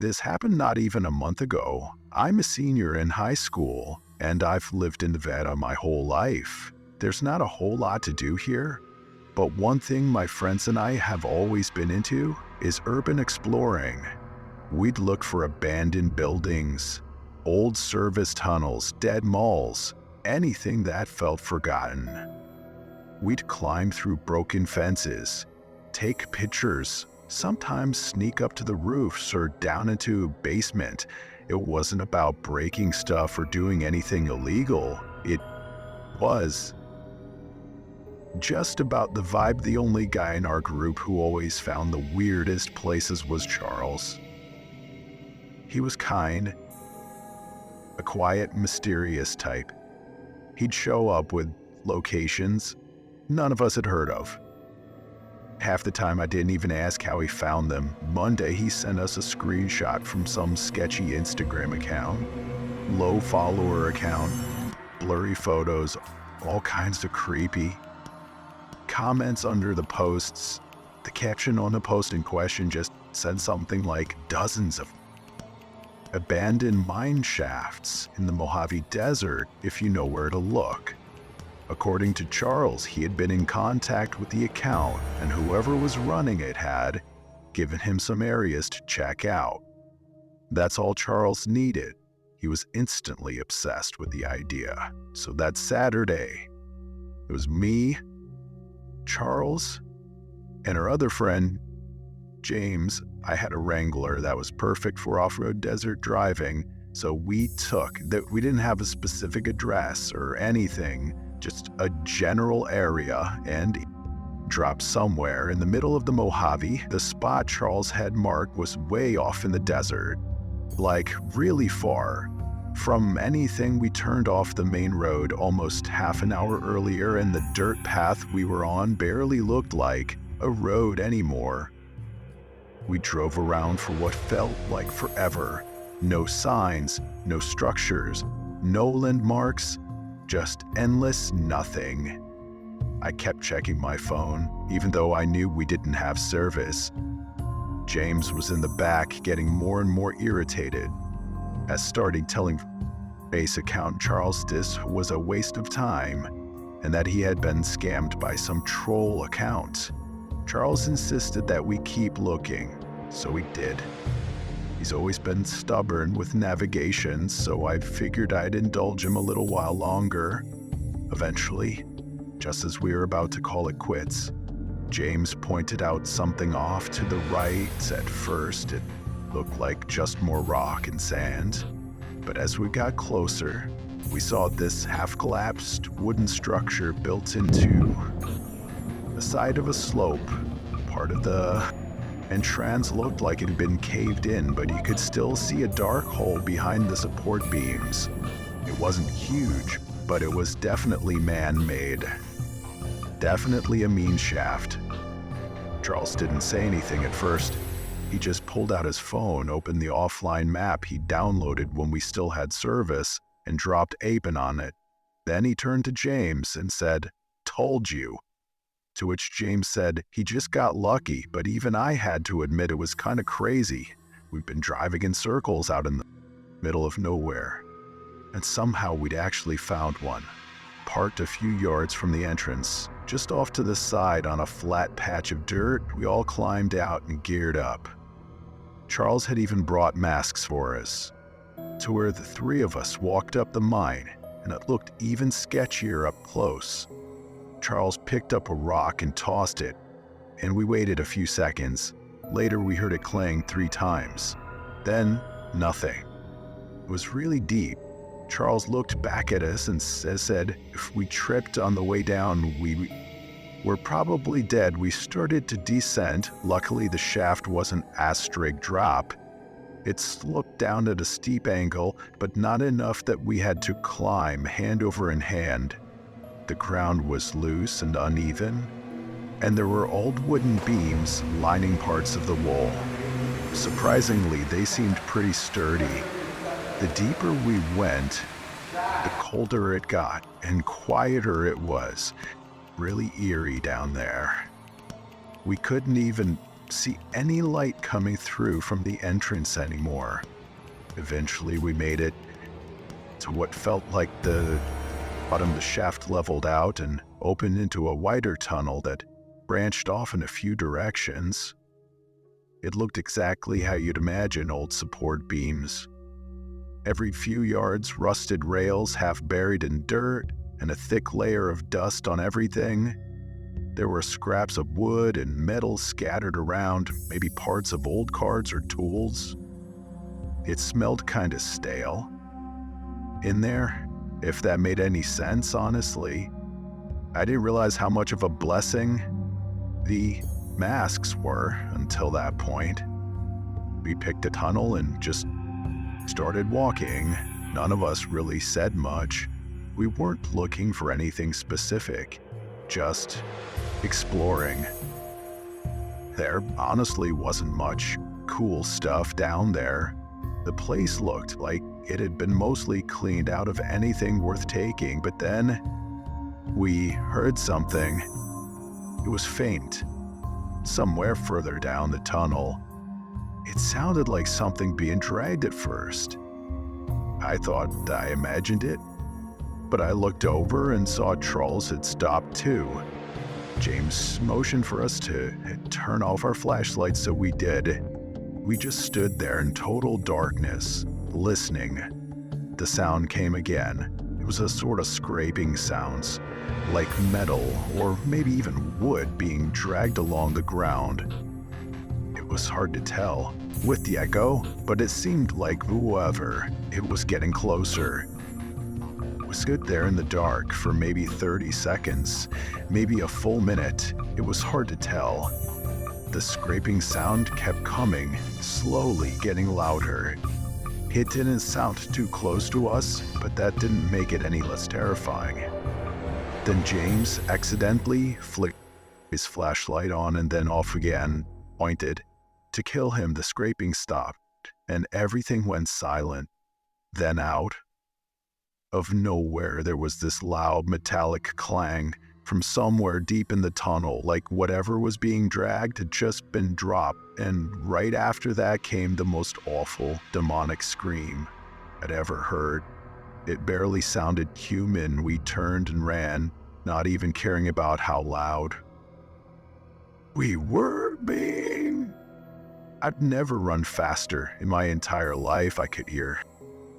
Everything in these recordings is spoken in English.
This happened not even a month ago. I'm a senior in high school, and I've lived in Nevada my whole life. There's not a whole lot to do here, but one thing my friends and I have always been into is urban exploring. We'd look for abandoned buildings, old service tunnels, dead malls, anything that felt forgotten. We'd climb through broken fences, take pictures, sometimes sneak up to the roofs or down into a basement. It wasn't about breaking stuff or doing anything illegal. It was just about the vibe. The only guy in our group who always found the weirdest places was Charles. He was kind, a quiet, mysterious type. He'd show up with locations none of us had heard of. Half the time I didn't even ask how he found them. Monday he sent us a screenshot from some sketchy Instagram account, low follower account, blurry photos, all kinds of creepy comments under the posts. The caption on the post in question just said something like dozens of abandoned mine shafts in the Mojave Desert if you know where to look. According to Charles, he had been in contact with the account, and whoever was running it had given him some areas to check out. That's all Charles needed. He was instantly obsessed with the idea. So that Saturday, it was me, Charles, and our other friend, James. I had a Wrangler that was perfect for off-road desert driving, so we didn't have a specific address or anything, just a general area, and dropped somewhere in the middle of the Mojave. The spot Charles had marked was way off in the desert, like really far from anything. We turned off the main road almost half an hour earlier, and the dirt path we were on barely looked like a road anymore. We drove around for what felt like forever. No signs, no structures, no landmarks, just endless nothing. I kept checking my phone, even though I knew we didn't have service. James was in the back, getting more and more irritated. As started telling base account Charles this was a waste of time, and that he had been scammed by some troll account. Charles insisted that we keep looking, so we did. He's always been stubborn with navigation, so I figured I'd indulge him a little while longer. Eventually, just as we were about to call it quits, James pointed out something off to the right. At first, it looked like just more rock and sand, but as we got closer, we saw this half-collapsed wooden structure built into the side of a slope. Part of the entrance looked like it had been caved in, but you could still see a dark hole behind the support beams. It wasn't huge, but it was definitely man-made. Definitely a mean shaft. Charles didn't say anything at first. He just pulled out his phone, opened the offline map he downloaded when we still had service, and dropped Apen on it. Then he turned to James and said, "Told you." To which James said he just got lucky, but even I had to admit it was kind of crazy. We've been driving in circles out in the middle of nowhere, and somehow we'd actually found one, parked a few yards from the entrance, just off to the side on a flat patch of dirt. We all climbed out and geared up. Charles had even brought masks for us, to where the three of us walked up the mine, and it looked even sketchier up close. Charles picked up a rock and tossed it, and we waited a few seconds. Later, we heard it clang 3 times. Then, nothing. It was really deep. Charles looked back at us and said if we tripped on the way down, we were probably dead. We started to descend. Luckily, the shaft wasn't a straight drop. It sloped down at a steep angle, but not enough that we had to climb hand over in hand. The ground was loose and uneven, and there were old wooden beams lining parts of the wall. Surprisingly, they seemed pretty sturdy. The deeper we went, the colder it got and quieter it was. Really eerie down there. We couldn't even see any light coming through from the entrance anymore. Eventually, we made it to what felt like the bottom of the shaft leveled out and opened into a wider tunnel that branched off in a few directions. It looked exactly how you'd imagine old support beams. Every few yards, rusted rails half buried in dirt and a thick layer of dust on everything. There were scraps of wood and metal scattered around, maybe parts of old carts or tools. It smelled kind of stale. In there, if that made any sense, honestly, I didn't realize how much of a blessing the masks were until that point. We picked a tunnel and just started walking. None of us really said much. We weren't looking for anything specific, just exploring. There honestly wasn't much cool stuff down there. The place looked like it had been mostly cleaned out of anything worth taking, but then we heard something. It was faint, somewhere further down the tunnel. It sounded like something being dragged at first. I thought I imagined it, but I looked over and saw Charles had stopped too. James motioned for us to turn off our flashlights, so we did. We just stood there in total darkness, listening. The sound came again. It was a sort of scraping sounds, like metal or maybe even wood being dragged along the ground. It was hard to tell with the echo, but it seemed like whoever, it was getting closer. We stood there in the dark for maybe 30 seconds, maybe a full minute. It was hard to tell. The scraping sound kept coming, slowly getting louder. It didn't sound too close to us, but that didn't make it any less terrifying. Then James accidentally flicked his flashlight on and then off again, pointed. To kill him, the scraping stopped, and everything went silent. Then out of nowhere, there was this loud metallic clang from somewhere deep in the tunnel, like whatever was being dragged had just been dropped, and right after that came the most awful, demonic scream I'd ever heard. It barely sounded human. We turned and ran, not even caring about how loud we were being. I'd never run faster in my entire life. I could hear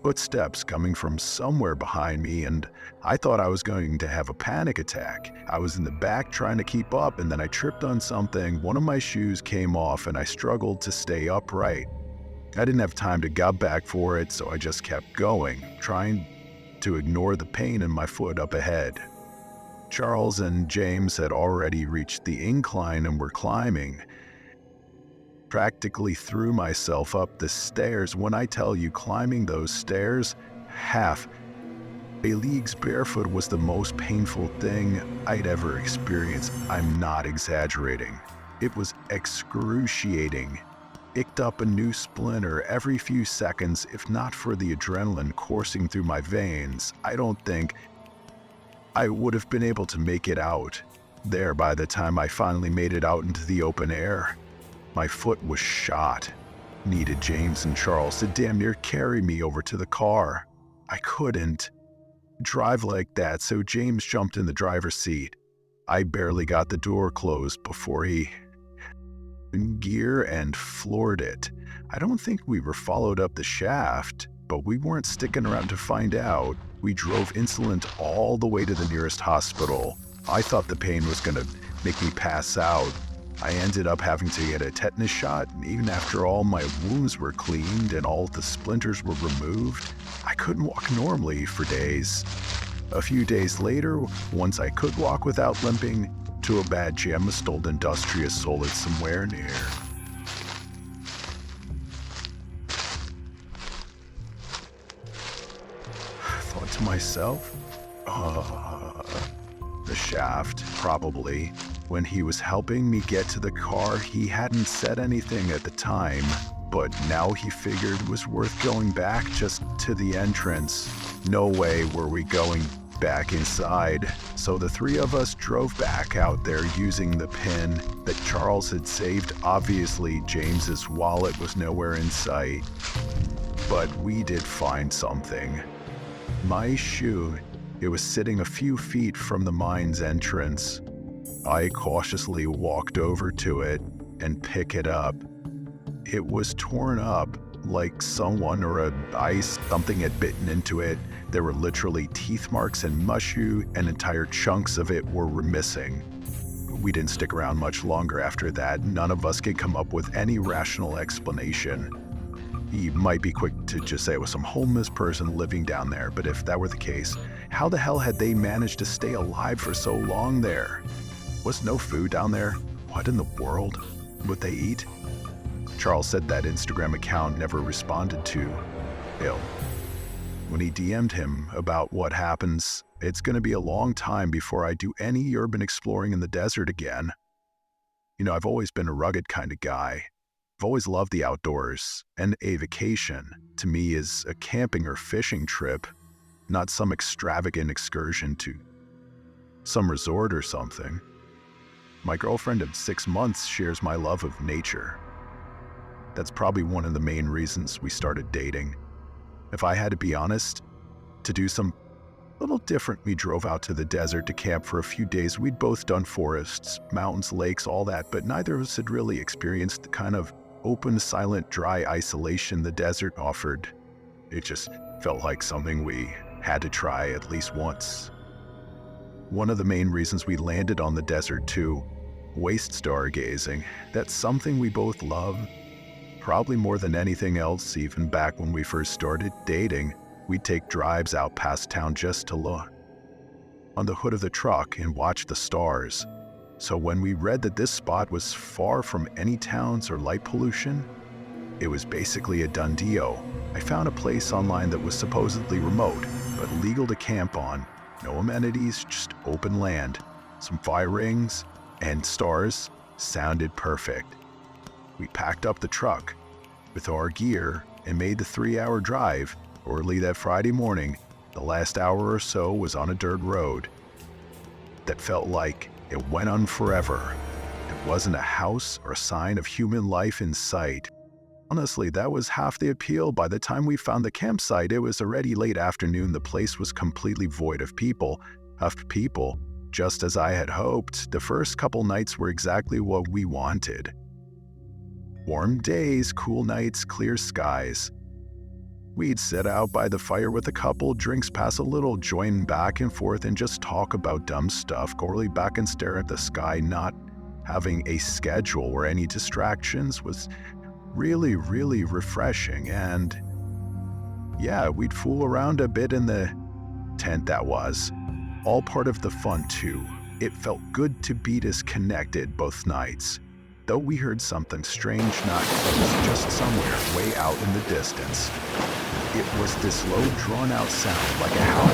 footsteps coming from somewhere behind me, and I thought I was going to have a panic attack. I was in the back trying to keep up, and then I tripped on something. One of my shoes came off, and I struggled to stay upright. I didn't have time to gut back for it, so I just kept going, trying to ignore the pain in my foot up ahead. Charles and James had already reached the incline and were climbing. Practically threw myself up the stairs. When I tell you climbing those stairs, half a league's barefoot was the most painful thing I'd ever experienced. I'm not exaggerating. It was excruciating. Picked up a new splinter every few seconds. If not for the adrenaline coursing through my veins, I don't think I would have been able to make it out there by the time I finally made it out into the open air. My foot was shot. Needed James and Charles to damn near carry me over to the car. I couldn't drive like that, so James jumped in the driver's seat. I barely got the door closed before he in gear and floored it. I don't think we were followed up the shaft, but we weren't sticking around to find out. We drove insolent all the way to the nearest hospital. I thought the pain was gonna make me pass out. I ended up having to get a tetanus shot, and even after all my wounds were cleaned and all the splinters were removed, I couldn't walk normally for days. A few days later, once I could walk without limping, to a bad gem, a old industrious sold it somewhere near. I thought to myself, the shaft, probably. When he was helping me get to the car, he hadn't said anything at the time, but now he figured it was worth going back just to the entrance. No way were we going back inside, so the three of us drove back out there using the pin that Charles had saved. Obviously, James's wallet was nowhere in sight, but we did find something. My shoe, it was sitting a few feet from the mine's entrance. I cautiously walked over to it and picked it up. It was torn up, like someone or something had bitten into it. There were literally teeth marks and mushu, and entire chunks of it were missing. We didn't stick around much longer after that. None of us could come up with any rational explanation. You might be quick to just say it was some homeless person living down there, but if that were the case, how the hell had they managed to stay alive for so long there? Was no food down there? What in the world would they eat? Charles said that Instagram account never responded to Bill. When he DM'd him about what happens, it's going to be a long time before I do any urban exploring in the desert again. You know, I've always been a rugged kind of guy. I've always loved the outdoors, and a vacation, to me, is a camping or fishing trip, not some extravagant excursion to some resort or something. My girlfriend of 6 months shares my love of nature. That's probably one of the main reasons we started dating. If I had to be honest, to do some little different, we drove out to the desert to camp for a few days. We'd both done forests, mountains, lakes, all that, but neither of us had really experienced the kind of open, silent, dry isolation the desert offered. It just felt like something we had to try at least once. One of the main reasons we landed on the desert too, waste stargazing. That's something we both love. Probably more than anything else, even back when we first started dating, we'd take drives out past town just to look on the hood of the truck and watch the stars. So when we read that this spot was far from any towns or light pollution, it was basically a done deal. I found a place online that was supposedly remote, but legal to camp on. No amenities, just open land. Some fire rings and stars sounded perfect. We packed up the truck with our gear and made the 3-hour drive. Early that Friday morning, the last hour or so was on a dirt road that felt like it went on forever. There wasn't a house or a sign of human life in sight. Honestly, that was half the appeal. By the time we found the campsite, it was already late afternoon. The place was completely void of people. Just as I had hoped. The first couple nights were exactly what we wanted. Warm days, cool nights, clear skies. We'd sit out by the fire with a couple, drinks pass a little, join back and forth and just talk about dumb stuff, go really back and stare at the sky. Not having a schedule or any distractions was really, really refreshing. And yeah, we'd fool around a bit in the tent. That was all part of the fun too. It felt good to be disconnected both nights. Though we heard something strange, not close, just somewhere way out in the distance. It was this low, drawn-out sound, like a howl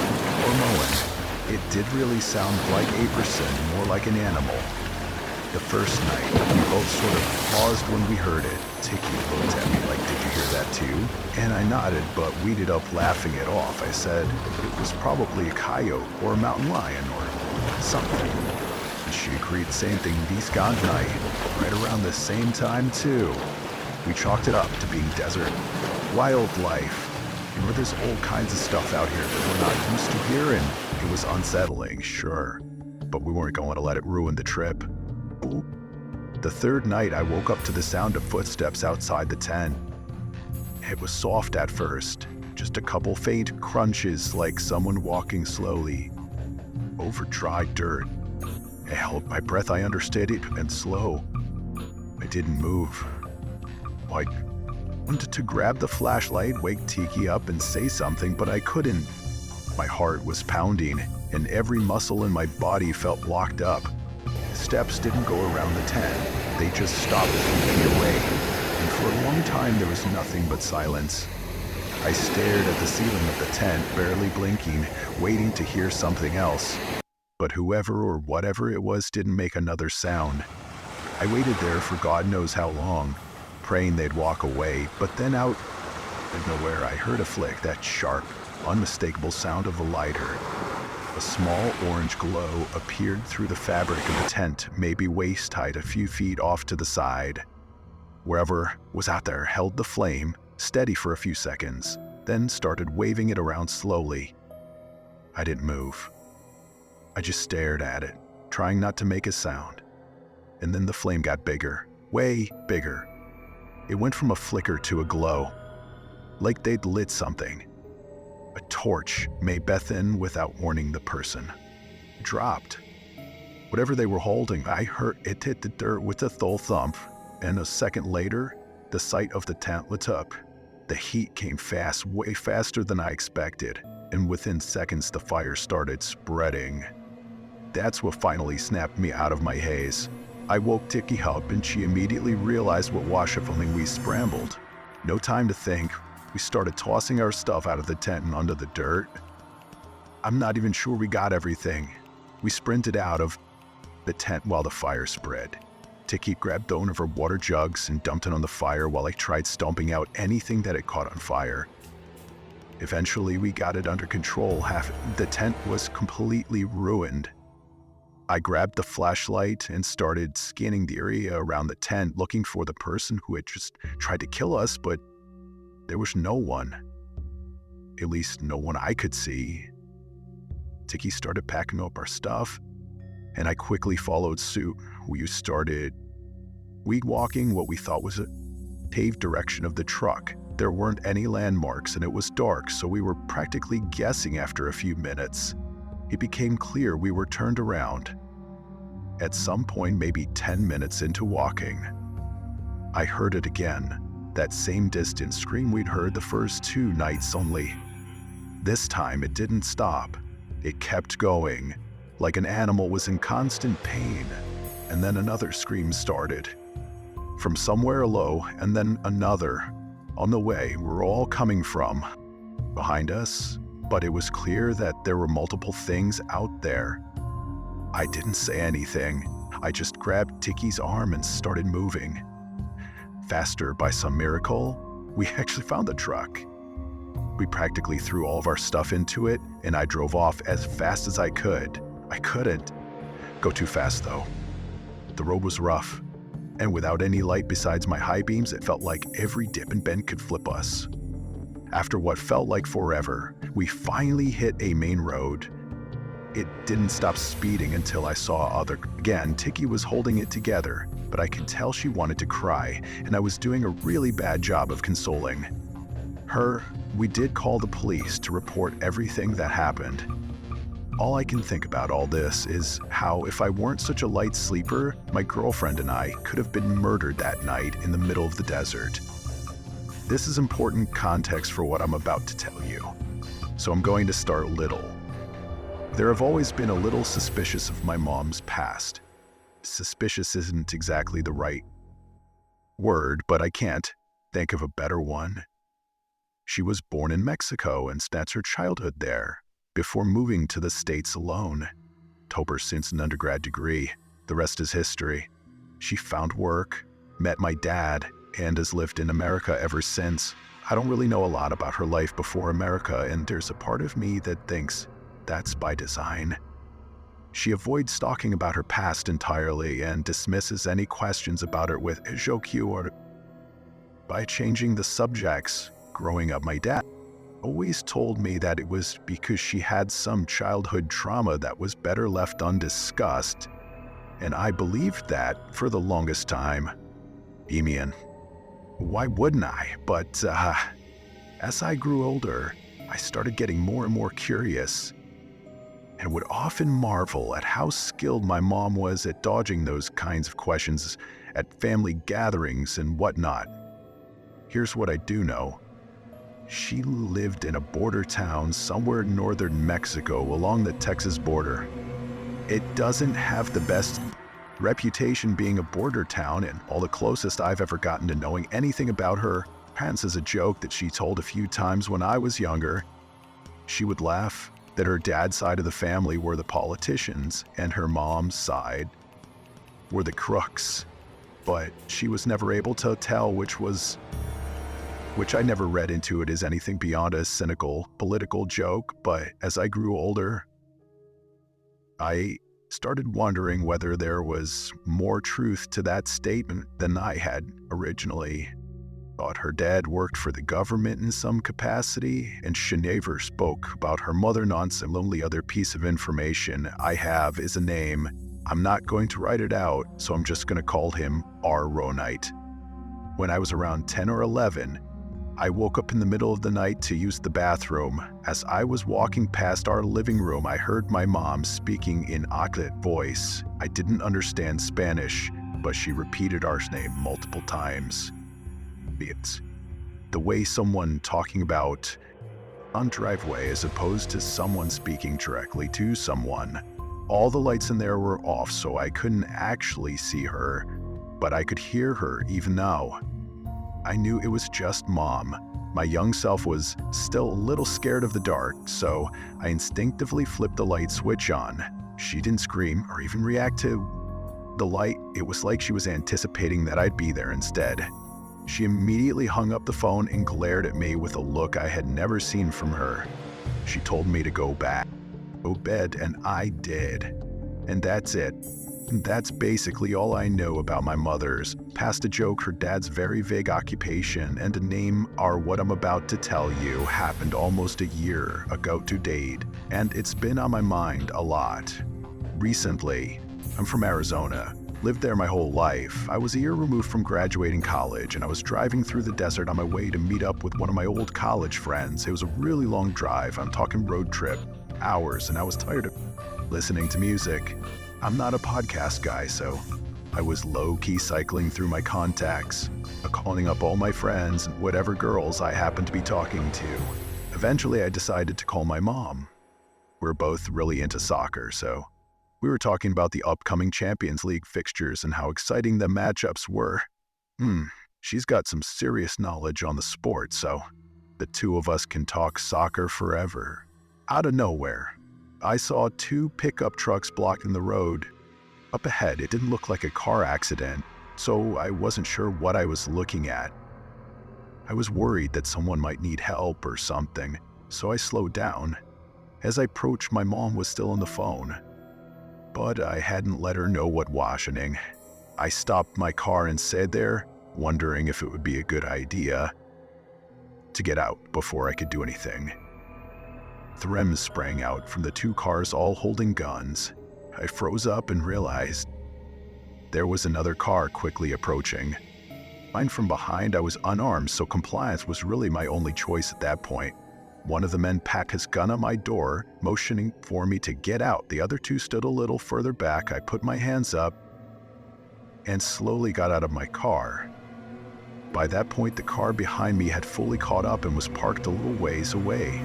or moan. It did really sound like a person, more like an animal. The first night, we both sort of paused when we heard it. Tiki looked at me like, "Did you hear that too?" And I nodded, but we ended up laughing it off. I said it was probably a coyote or a mountain lion or something. And she agreed, same thing, this gone night, right around the same time too. We chalked it up to being desert wildlife. You know, there's all kinds of stuff out here that we're not used to here, and it was unsettling, sure, but we weren't going to let it ruin the trip. The third night, I woke up to the sound of footsteps outside the tent. It was soft at first, just a couple faint crunches like someone walking slowly over dry dirt. I held my breath, I understood it, and slow. I didn't move. I wanted to grab the flashlight, wake Tiki up, and say something, but I couldn't. My heart was pounding, and every muscle in my body felt locked up. Steps didn't go around the tent. They just stopped a few feet away. And for a long time, there was nothing but silence. I stared at the ceiling of the tent, barely blinking, waiting to hear something else. But whoever or whatever it was didn't make another sound. I waited there for God knows how long, praying they'd walk away, but then out of nowhere I heard a flick, that sharp, unmistakable sound of a lighter. A small orange glow appeared through the fabric of the tent, maybe waist-height a few feet off to the side. Whoever was out there held the flame steady for a few seconds, then started waving it around slowly. I didn't move. I just stared at it, trying not to make a sound. And then the flame got bigger, way bigger. It went from a flicker to a glow, like they'd lit something. A torch may Bethan without warning the person. It dropped. Whatever they were holding, I heard it hit the dirt with a dull thump, and a second later, the sight of the tent lit up. The heat came fast, way faster than I expected, and within seconds the fire started spreading. That's what finally snapped me out of my haze. I woke Tiki up and she immediately realized what was happening. We scrambled. No time to think. We started tossing our stuff out of the tent and under the dirt. I'm not even sure we got everything. We sprinted out of the tent while the fire spread. Tiki grabbed one of her water jugs and dumped it on the fire while I tried stomping out anything that had caught on fire. Eventually, we got it under control. Half the tent was completely ruined. I grabbed the flashlight and started scanning the area around the tent, looking for the person who had just tried to kill us, but there was no one. At least no one I could see. Tiki started packing up our stuff, and I quickly followed suit. We started walking what we thought was a paved direction of the truck. There weren't any landmarks and it was dark, so we were practically guessing after a few minutes. It became clear we were turned around. At some point, maybe 10 minutes into walking, I heard it again, that same distant scream we'd heard the first 2 nights only. This time it didn't stop. It kept going, like an animal was in constant pain. And then another scream started. From somewhere low, and then another. On the way, we're all coming from behind us, but it was clear that there were multiple things out there. I didn't say anything. I just grabbed Tiki's arm and started moving. Faster by some miracle, we actually found the truck. We practically threw all of our stuff into it, and I drove off as fast as I could. I couldn't go too fast though. The road was rough, and without any light besides my high beams, it felt like every dip and bend could flip us. After what felt like forever, we finally hit a main road. It didn't stop speeding until I saw again. Tiki was holding it together, but I could tell she wanted to cry, and I was doing a really bad job of consoling her. We did call the police to report everything that happened. All I can think about all this is how, if I weren't such a light sleeper, my girlfriend and I could have been murdered that night in the middle of the desert. This is important context for what I'm about to tell you, so I'm going to start little. There have always been a little suspicious of my mom's past. Suspicious isn't exactly the right word, but I can't think of a better one. She was born in Mexico and spent her childhood there, before moving to the States alone. Tober since an undergrad degree. The rest is history. She found work, met my dad, and has lived in America ever since. I don't really know a lot about her life before America, and there's a part of me that thinks that's by design. She avoids talking about her past entirely and dismisses any questions about it with joke or by changing the subjects. Growing up, my dad always told me that it was because she had some childhood trauma that was better left undiscussed, and I believed that for the longest time. Emian, why wouldn't I? But as I grew older, I started getting more and more curious, and would often marvel at how skilled my mom was at dodging those kinds of questions at family gatherings and whatnot. Here's what I do know. She lived in a border town somewhere in northern Mexico along the Texas border. It doesn't have the best reputation being a border town, and all the closest I've ever gotten to knowing anything about her, perhaps as a joke that she told a few times when I was younger. She would laugh that her dad's side of the family were the politicians and her mom's side were the crooks, but she was never able to tell which I never read into it as anything beyond a cynical political joke. But as I grew older, I started wondering whether there was more truth to that statement than I had originally thought. Her dad worked for the government in some capacity, and she never spoke about her mother nonsense. The only other piece of information I have is a name. I'm not going to write it out, so I'm just going to call him R. Ronite. When I was around 10 or 11, I woke up in the middle of the night to use the bathroom. As I was walking past our living room, I heard my mom speaking in Auckland voice. I didn't understand Spanish, but she repeated our name multiple times. It's the way someone talking about on driveway as opposed to someone speaking directly to someone. All the lights in there were off, so I couldn't actually see her, but I could hear her even now. I knew it was just Mom. My young self was still a little scared of the dark, so I instinctively flipped the light switch on. She didn't scream or even react to the light. It was like she was anticipating that I'd be there instead. She immediately hung up the phone and glared at me with a look I had never seen from her. She told me to go back, go to bed, and I did. And that's it. That's basically all I know about my mother's. Past a joke, her dad's very vague occupation, and a name are what I'm about to tell you happened almost a year ago to date, and it's been on my mind a lot. Recently, I'm from Arizona. Lived there my whole life. I was a year removed from graduating college, and I was driving through the desert on my way to meet up with one of my old college friends. It was a really long drive. I'm talking road trip, hours, and I was tired of listening to music. I'm not a podcast guy, so I was low-key cycling through my contacts, calling up all my friends and whatever girls I happened to be talking to. Eventually, I decided to call my mom. We're both really into soccer, so we were talking about the upcoming Champions League fixtures and how exciting the matchups were. She's got some serious knowledge on the sport, so the two of us can talk soccer forever. Out of nowhere, I saw two pickup trucks blocking the road. Up ahead, it didn't look like a car accident, so I wasn't sure what I was looking at. I was worried that someone might need help or something, so I slowed down. As I approached, my mom was still on the phone, but I hadn't let her know what was happening. I stopped my car and sat there, wondering if it would be a good idea to get out before I could do anything. Threms sprang out from the two cars, all holding guns. I froze up and realized there was another car quickly approaching. Mine from behind. I was unarmed, so compliance was really my only choice at that point. One of the men packed his gun on my door, motioning for me to get out. The other two stood a little further back. I put my hands up and slowly got out of my car. By that point, the car behind me had fully caught up and was parked a little ways away.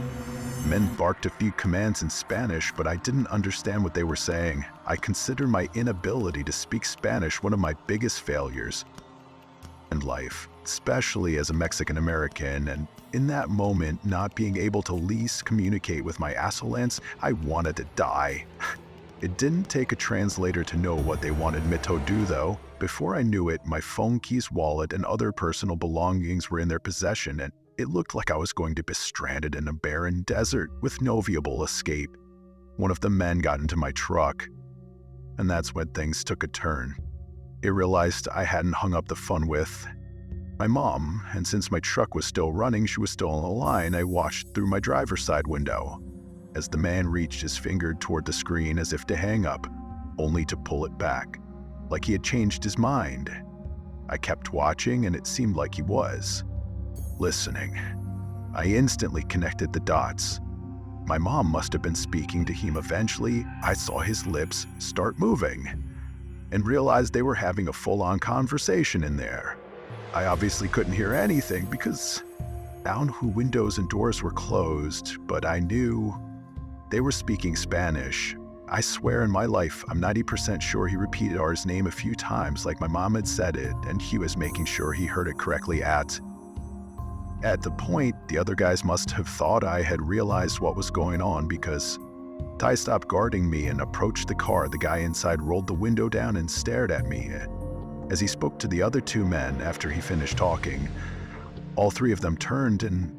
Men barked a few commands in Spanish, but I didn't understand what they were saying. I consider my inability to speak Spanish one of my biggest failures in life, especially as a Mexican American, and in that moment, not being able to least communicate with my assailants, I wanted to die. It didn't take a translator to know what they wanted me to do, though. Before I knew it, my phone keys, wallet, and other personal belongings were in their possession, and it looked like I was going to be stranded in a barren desert with no viable escape. One of the men got into my truck, and that's when things took a turn. I realized I hadn't hung up the phone with my mom, and since my truck was still running, she was still on the line. I watched through my driver's side window as the man reached his finger toward the screen as if to hang up, only to pull it back, like he had changed his mind. I kept watching, and it seemed like he was listening. I instantly connected the dots. My mom must have been speaking to him. Eventually, I saw his lips start moving and realized they were having a full-on conversation in there. I obviously couldn't hear anything because down windows and doors were closed, but I knew they were speaking Spanish. I swear in my life, I'm 90% sure he repeated our name a few times like my mom had said it, and he was making sure he heard it correctly at the point. The other guys must have thought I had realized what was going on because Ty stopped guarding me and approached the car. The guy inside rolled the window down and stared at me. As he spoke to the other two men after he finished talking, all three of them turned and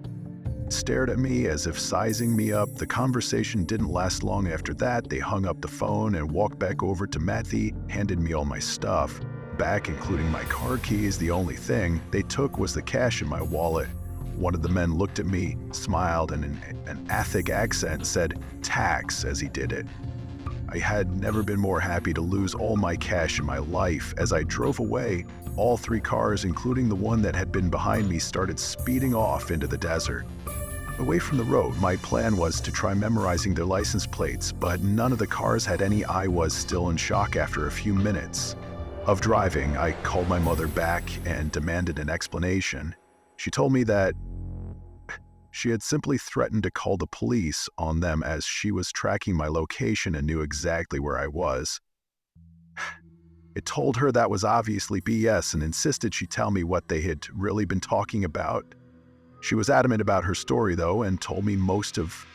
stared at me as if sizing me up. The conversation didn't last long after that. They hung up the phone and walked back over to Matthew, handed me all my stuff back, including my car keys. The only thing they took was the cash in my wallet. One of the men looked at me, smiled, and in an Athic accent said tax as he did it. I had never been more happy to lose all my cash in my life. As I drove away, all 3 cars, including the one that had been behind me, started speeding off into the desert. Away from the road, my plan was to try memorizing their license plates, but none of the cars had any. I was still in shock after a few minutes of driving. I called my mother back and demanded an explanation. She told me that she had simply threatened to call the police on them as she was tracking my location and knew exactly where I was. It told her that was obviously BS and insisted she tell me what they had really been talking about. She was adamant about her story, though, and told me most of